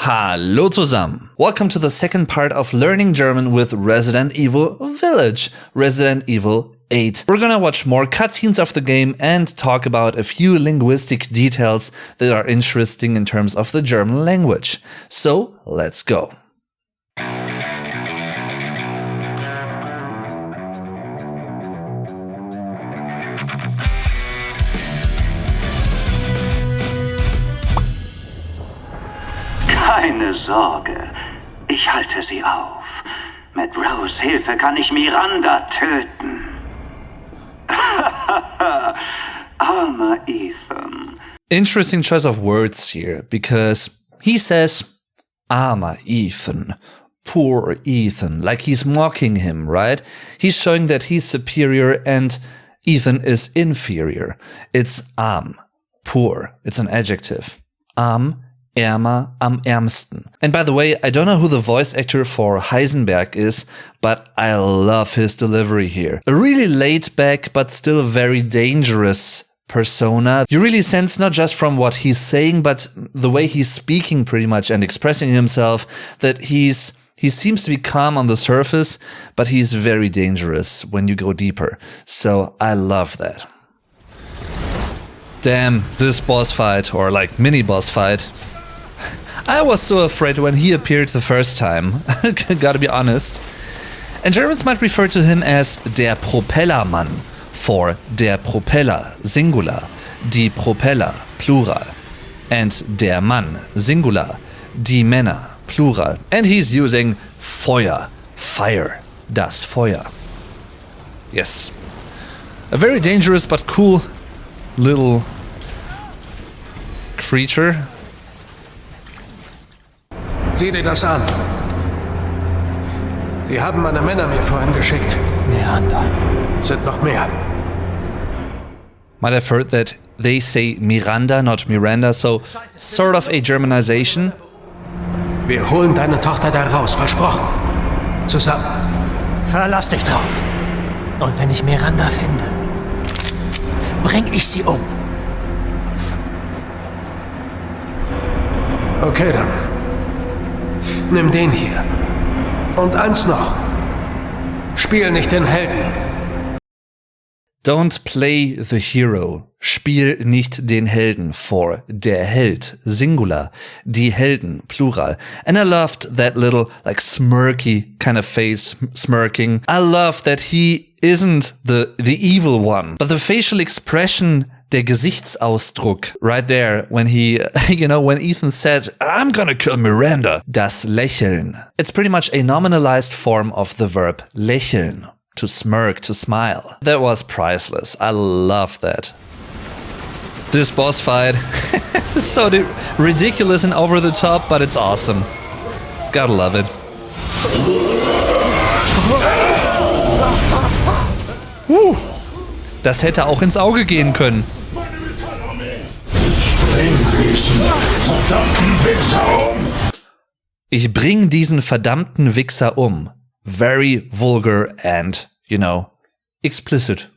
Hallo zusammen! Welcome to the second part of learning German with Resident Evil Village, Resident Evil 8. We're gonna watch more cutscenes of the game and talk about a few linguistic details that are interesting in terms of the German language. So, let's go! Keine Sorge, ich halte sie auf. Mit Rose' Hilfe kann ich Miranda töten. Armer Ethan. Interesting choice of words here, because he says, armer Ethan, poor Ethan, like he's mocking him, right? He's showing that he's superior and Ethan is inferior. It's arm, poor, it's an adjective. Arm, ärmer, am ärmsten. And by the way, I don't know who the voice actor for Heisenberg is, but I love his delivery here. A really laid back, but still very dangerous persona. You really sense not just from what he's saying, but the way he's speaking pretty much and expressing himself, that he seems to be calm on the surface, but he's very dangerous when you go deeper. So I love that. Damn, this boss fight, or like mini boss fight. I was so afraid when he appeared the first time, gotta be honest. And Germans might refer to him as der Propellermann, for der Propeller, singular, die Propeller, plural, and der Mann, singular, die Männer, plural. And he's using Feuer, fire, das Feuer. Yes. A very dangerous but cool little creature. Sieh dir das an. Die haben meine Männer mir vorhin geschickt. Miranda. Sind noch mehr. Might have heard that they say Miranda, not Miranda, so sort of a Germanization. Wir holen deine Tochter da raus, versprochen. Zusammen. Verlass dich drauf. Und wenn ich Miranda finde, bring ich sie um. Okay dann. Nimm den hier. Und eins noch. Spiel nicht den Helden. Don't play the hero. Spiel nicht den Helden, for der Held, singular, die Helden, plural. And I loved that little, like, smirky kind of face, smirking. I love that he isn't the evil one, but the facial expression, der Gesichtsausdruck, right there, when he, when Ethan said, I'm gonna kill Miranda, das Lächeln. It's pretty much a nominalized form of the verb lächeln. To smirk, to smile. That was priceless. I love that. This boss fight is so ridiculous and over the top, but it's awesome. Gotta love it. Das hätte auch ins Auge gehen können. Ich bring diesen verdammten Wichser um. Very vulgar and, explicit,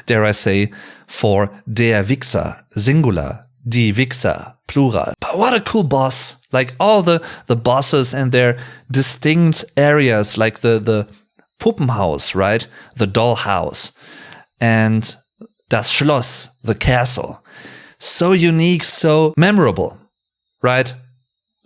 dare I say, for der Wichser, singular, die Wichser, plural. But what a cool boss. Like all the bosses and their distinct areas, like the Puppenhaus, right? The dollhouse. And das Schloss, the castle. So unique, so memorable, right?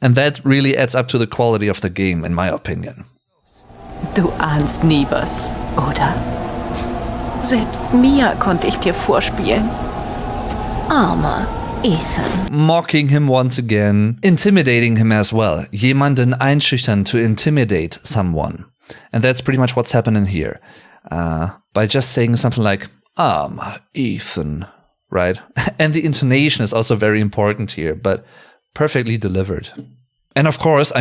And that really adds up to the quality of the game, in my opinion. Du ahnst nie was, oder? Selbst Mia konnte ich dir vorspielen. Armer Ethan. Mocking him once again, intimidating him as well. Jemanden einschüchtern, to intimidate someone. And that's pretty much what's happening here. By just saying something like, Ethan, right? And the intonation is also very important here, but perfectly delivered. And of course,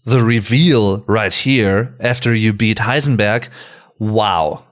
the reveal right here, after you beat Heisenberg, wow.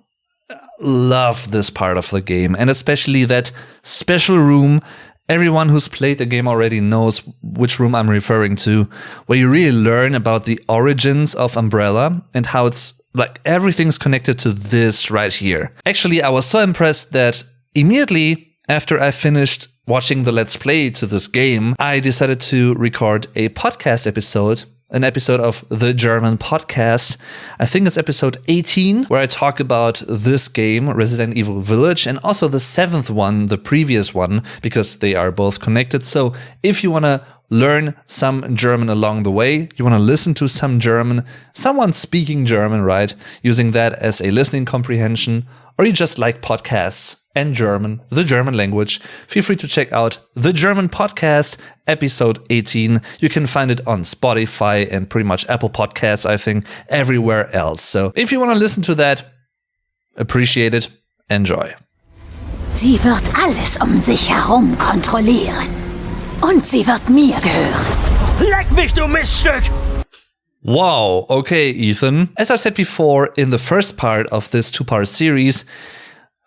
Love this part of the game, and especially that special room. Everyone who's played the game already knows which room I'm referring to, where you really learn about the origins of Umbrella and how it's like everything's connected to this right here. Actually, I was so impressed that immediately after I finished watching the Let's Play to this game, I decided to record a podcast episode, an episode of The German Podcast. I think it's episode 18, where I talk about this game, Resident Evil Village, and also the 7th one, the previous one, because they are both connected. So if you want to learn some German along the way, you want to listen to some German, someone speaking German, right? Using that as a listening comprehension, or you just like podcasts and German, the German language, feel free to check out The German Podcast, episode 18. You can find it on Spotify and pretty much Apple Podcasts, I think, everywhere else. So if you want to listen to that, appreciate it, enjoy. Sie wird alles sich herum kontrollieren. Und sie wird mir gehören. Leck mich, du Miststück! Wow, okay, Ethan. As I said before in the first part of this 2-part series,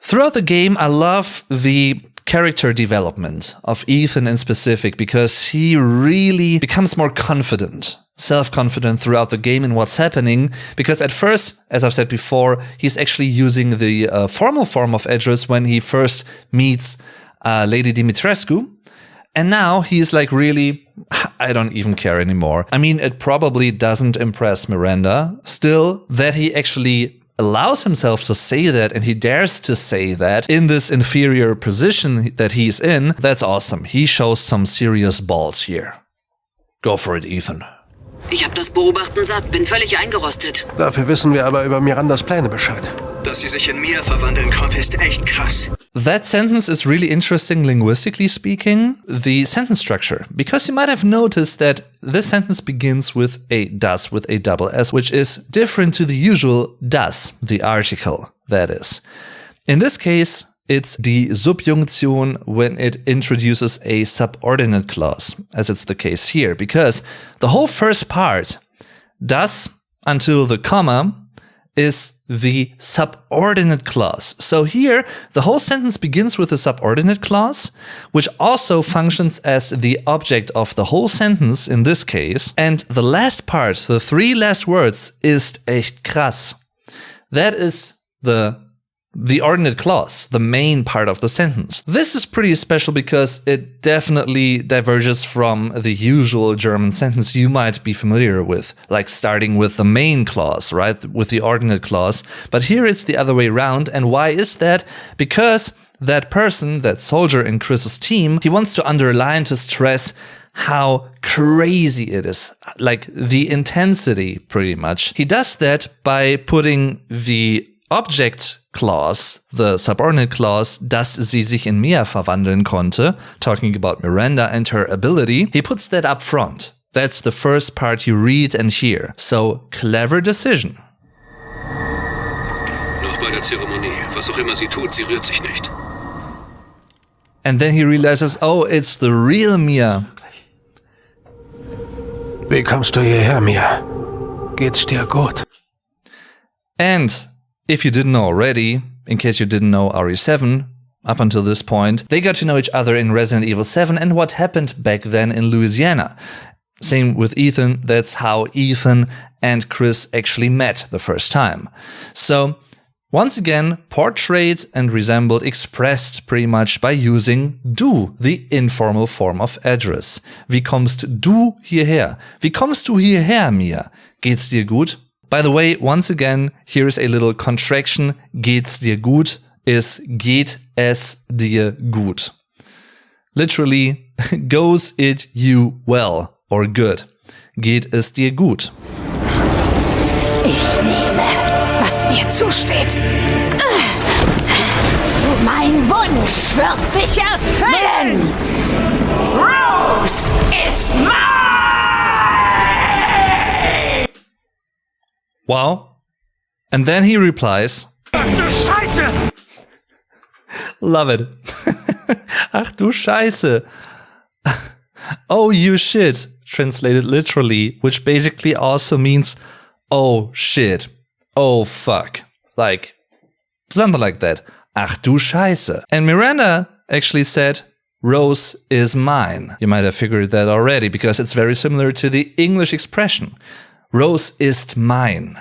throughout the game, I love the character development of Ethan in specific because he really becomes more confident, self-confident throughout the game in what's happening. Because at first, as I've said before, he's actually using the formal form of Edris when he first meets Lady Dimitrescu. And now he's like, really, I don't even care anymore. I mean, it probably doesn't impress Miranda. Still, that he actually allows himself to say that and he dares to say that in this inferior position that he's in, that's awesome. He shows some serious balls here. Go for it, Ethan. Ich hab das Beobachten satt, bin völlig eingerostet. Dafür wissen wir aber über Mirandas Pläne Bescheid. Dass sie sich in Mia verwandeln konnte, ist echt krass. That sentence is really interesting linguistically speaking, the sentence structure, because you might have noticed that this sentence begins with a das, with a double S, which is different to the usual das, the article, that is. In this case, it's the Subjunktion when it introduces a subordinate clause, as it's the case here, because the whole first part, das until the comma, is the subordinate clause. So here, the whole sentence begins with a subordinate clause, which also functions as the object of the whole sentence in this case. And the last part, the 3 last words, ist echt krass. That is the ordinate clause, the main part of the sentence. This is pretty special because it definitely diverges from the usual German sentence you might be familiar with, like starting with the main clause, right, with the ordinate clause. But here it's the other way around. And why is that? Because that person, that soldier in Chris's team, he wants to underline, to stress how crazy it is, like the intensity pretty much. He does that by putting the object clause, the subordinate clause, dass sie sich in Mia verwandeln konnte, talking about Miranda and her ability, he puts that up front. That's the first part you read and hear. So, clever decision. Noch bei der Zeremonie. Was auch immer sie tut, sie rührt sich nicht. And then he realizes, oh, it's the real Mia. Wie kommst du hierher, Mia? Geht's dir gut? And if you didn't know already, in case you didn't know RE7, up until this point, they got to know each other in Resident Evil 7 and what happened back then in Louisiana. Same with Ethan, that's how Ethan and Chris actually met the first time. So, once again, portrayed and resembled, expressed pretty much by using du, the informal form of address. Wie kommst du hierher? Wie kommst du hierher, Mia? Geht's dir gut? By the way, once again, here's a little contraction. Geht's dir gut is geht es dir gut. Literally, goes it you well or good. Geht es dir gut. Ich nehme, was mir zusteht. Mein Wunsch wird sich erfüllen. Rose ist mine! Wow. And then he replies, Ach du Scheiße! love it. Ach du Scheiße. Oh, you shit, translated literally, which basically also means, oh shit, oh fuck. Like, something like that. Ach du Scheiße. And Miranda actually said, Rose is mine. You might have figured that already, because it's very similar to the English expression. Rose ist mein.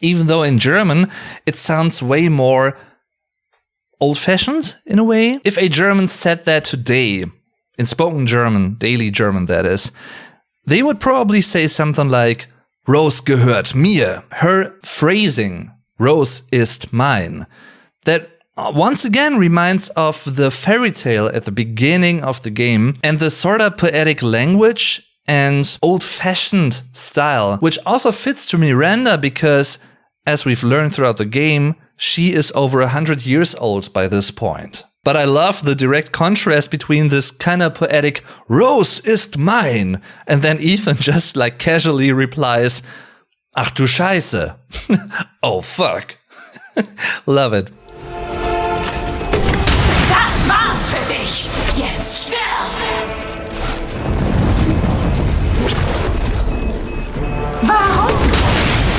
Even though in German it sounds way more old-fashioned in a way. If a German said that today, in spoken German, daily German that is, they would probably say something like, Rose gehört mir. Her phrasing, Rose ist mein, that once again reminds of the fairy tale at the beginning of the game and the sort of poetic language and old-fashioned style, which also fits to Miranda because, as we've learned throughout the game, she is over 100 years old by this point. But I love the direct contrast between this kind of poetic Rose ist mein, and then Ethan just like casually replies, Ach du Scheiße. Oh fuck. Love it. Das war's für dich. Jetzt stirb! Warum?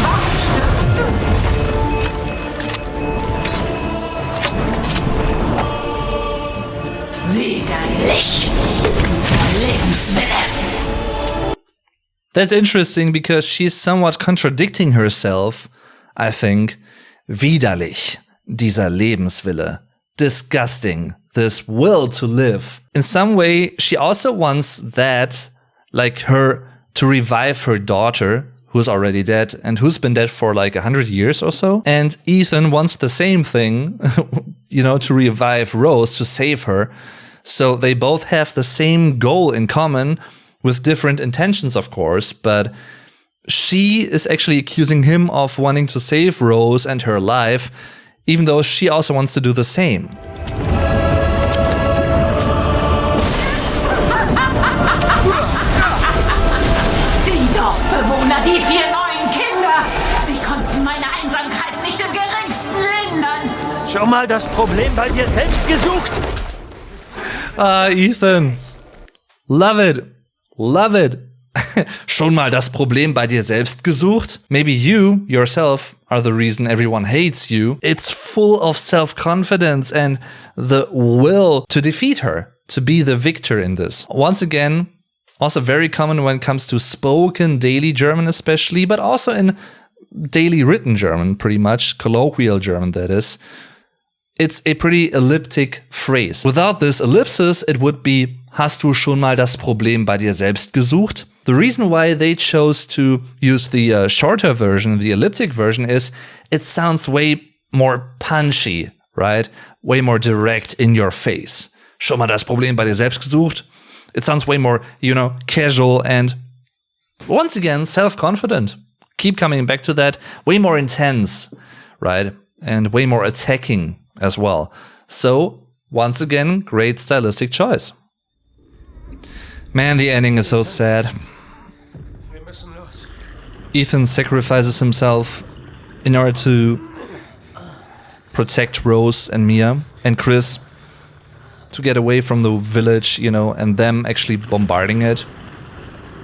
Warum stirbst du? Widerlich. Dieser Lebenswille. That's interesting because she's somewhat contradicting herself, I think. Widerlich. Dieser Lebenswille. Disgusting. This will to live. In some way, she also wants that, like her, to revive her daughter, who's already dead and who's been dead for like 100 years or so. And Ethan wants the same thing, you know, to revive Rose, to save her. So they both have the same goal in common with different intentions, of course, but she is actually accusing him of wanting to save Rose and her life, even though she also wants to do the same. Die Dorfbewohner, die 4 neuen Kinder. Sie konnten meine Einsamkeit nicht im geringsten lindern. Schon mal das Problem bei dir selbst gesucht? Ah, Ethan. Love it. Love it. Schon mal das Problem bei dir selbst gesucht? Maybe you, yourself, are the reason everyone hates you. It's full of self-confidence and the will to defeat her, to be the victor in this. Once again, also very common when it comes to spoken daily German especially, but also in daily written German, pretty much, colloquial German that is. It's a pretty elliptic phrase. Without this ellipsis, it would be Hast du schon mal das Problem bei dir selbst gesucht? The reason why they chose to use the shorter version, the elliptic version, is it sounds way more punchy, right? Way more direct in your face. Schon mal das Problem bei dir selbst gesucht? It sounds way more, you know, casual and, once again, self-confident. Keep coming back to that. Way more intense, right? And way more attacking as well. So, once again, great stylistic choice. Man, the ending is so sad. Ethan sacrifices himself in order to protect Rose and Mia and Chris to get away from the village, you know, and them actually bombarding it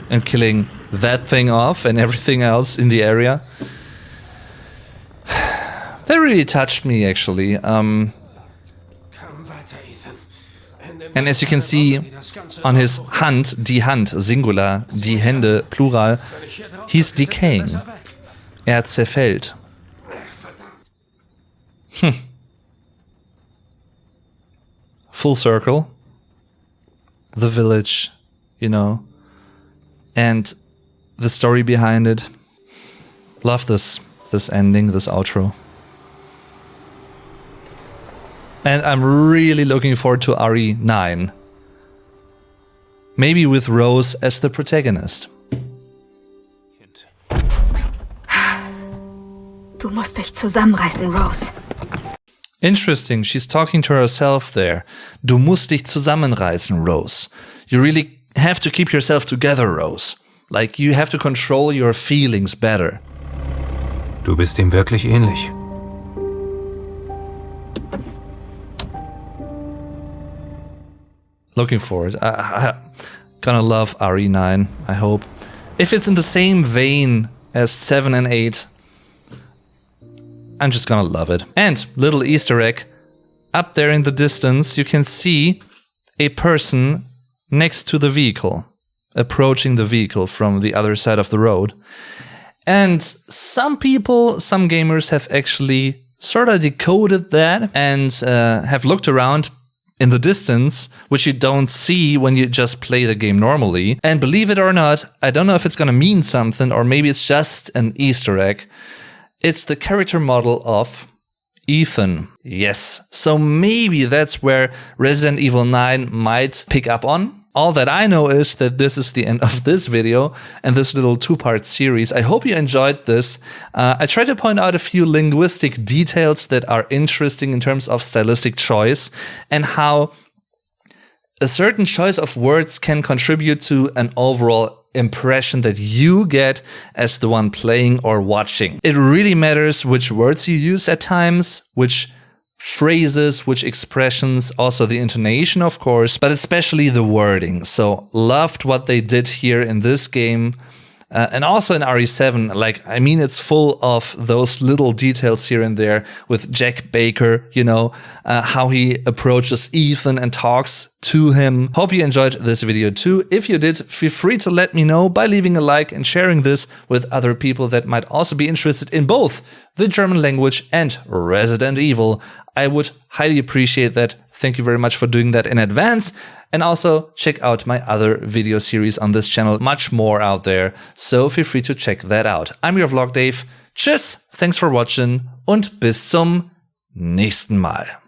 and killing that thing off and everything else in the area. That really touched me, actually. And as you can see on his Hand, die Hand, Singular, die Hände, Plural, he's decaying. Zerfällt. Full circle. The village, you know. And the story behind it. Love this ending, this outro. And I'm really looking forward to RE9. Maybe with Rose as the protagonist. Du musst dich zusammenreißen, Rose. Interesting, she's talking to herself there. Du musst dich zusammenreißen, Rose. You really have to keep yourself together, Rose. Like, you have to control your feelings better. Du bist ihm wirklich ähnlich. Looking forward. I'm gonna love RE9, I hope. If it's in the same vein as 7 and 8, I'm just gonna love it. And, little Easter egg, up there in the distance you can see a person next to the vehicle, approaching the vehicle from the other side of the road. And some people, some gamers have actually sort of decoded that and have looked around in the distance, which you don't see when you just play the game normally. And believe it or not, I don't know if it's gonna mean something or maybe it's just an Easter egg. It's the character model of Ethan. Yes, so maybe that's where Resident Evil 9 might pick up on. All that I know is that this is the end of this video and this little two-part series. I hope you enjoyed this. I tried to point out a few linguistic details that are interesting in terms of stylistic choice and how a certain choice of words can contribute to an overall impression that you get as the one playing or watching. It really matters which words you use at times, which phrases, which expressions, also the intonation, of course, but especially the wording. So loved what they did here in this game. And also in RE7, like, I mean, it's full of those little details here and there with Jack Baker, you know, how he approaches Ethan and talks to him. Hope you enjoyed this video too. If you did, feel free to let me know by leaving a like and sharing this with other people that might also be interested in both the German language and Resident Evil. I would highly appreciate that. Thank you very much for doing that in advance. And also check out my other video series on this channel, much more out there. So feel free to check that out. I'm your Vlog Dave. Tschüss, thanks for watching und bis zum nächsten Mal.